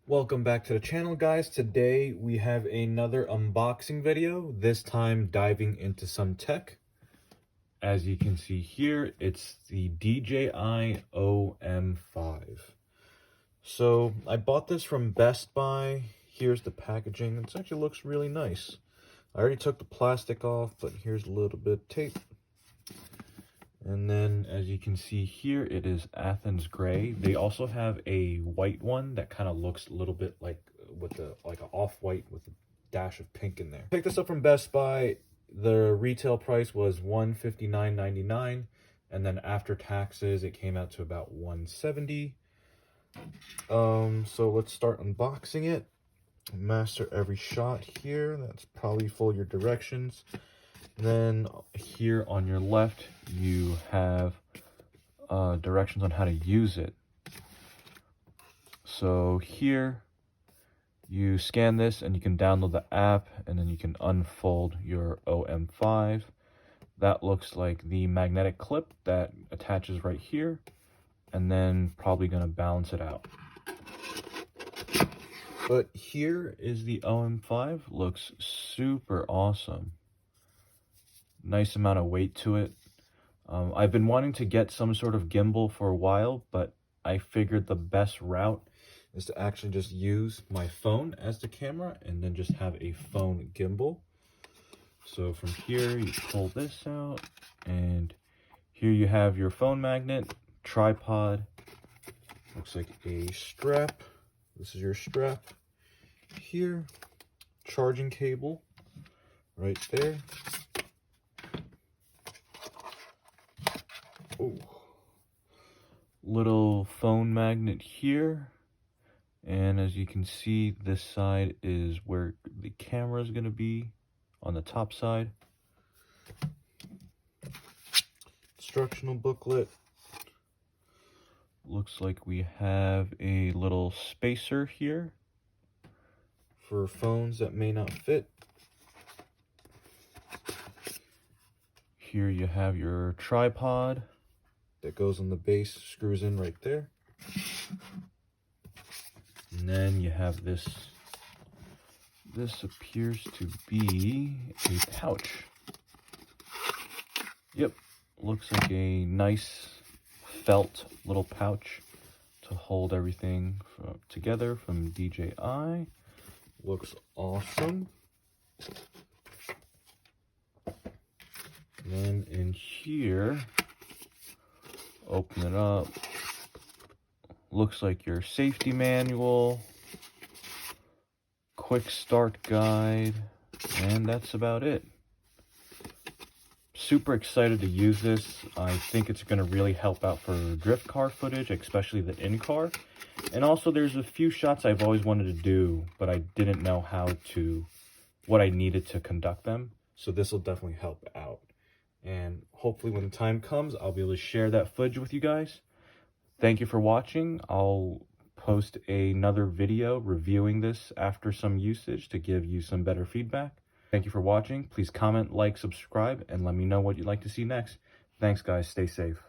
Welcome back to the channel, guys. Today we have another unboxing video, this time diving into some tech. As you can see here, it's the DJI OM5. So I bought this from Best Buy. Here's the packaging. It actually looks really nice. I already took the plastic off, but here's a little bit of tape. And then, as you can see here, it is Athens gray. They also have a white one that kind of looks a little bit like an off-white with a dash of pink in there. Picked this up from Best Buy. The retail price was $159.99, and then after taxes, it came out to about $170. So let's start unboxing it. Master every shot here. That's probably follow your directions. Then here on your left, you have directions on how to use it. So here, you scan this and you can download the app, and then you can unfold your OM5. That looks like the magnetic clip that attaches right here, and then probably going to balance it out. But here is the OM5. Looks super awesome. Nice amount of weight to it. I've been wanting to get some sort of gimbal for a while, but I figured the best route is to actually just use my phone as the camera and then just have a phone gimbal. So from here, you pull this out, and here you have your phone magnet, tripod, looks like a strap. This is your strap. Here, charging cable right there. Oh, little phone magnet here, and as you can see, this side is where the camera is going to be on the top side. Instructional booklet. Looks like we have a little spacer here for phones that may not fit. Here you have your tripod that goes on the base, screws in right there. And then you have this. This appears to be a pouch. Yep, looks like a nice felt little pouch to hold everything together from DJI. Looks awesome. And then in here, open it up. Looks like your safety manual, quick start guide, and that's about it. Super excited to use this. I think it's going to really help out for drift car footage, especially the in-car. And also there's a few shots I've always wanted to do, but I didn't know what I needed to conduct them. So this will definitely help out. And hopefully when the time comes, I'll be able to share that footage with you guys. Thank you for watching. I'll post another video reviewing this after some usage to give you some better feedback. Thank you for watching. Please comment, like, subscribe, and let me know what you'd like to see next. Thanks, guys. Stay safe.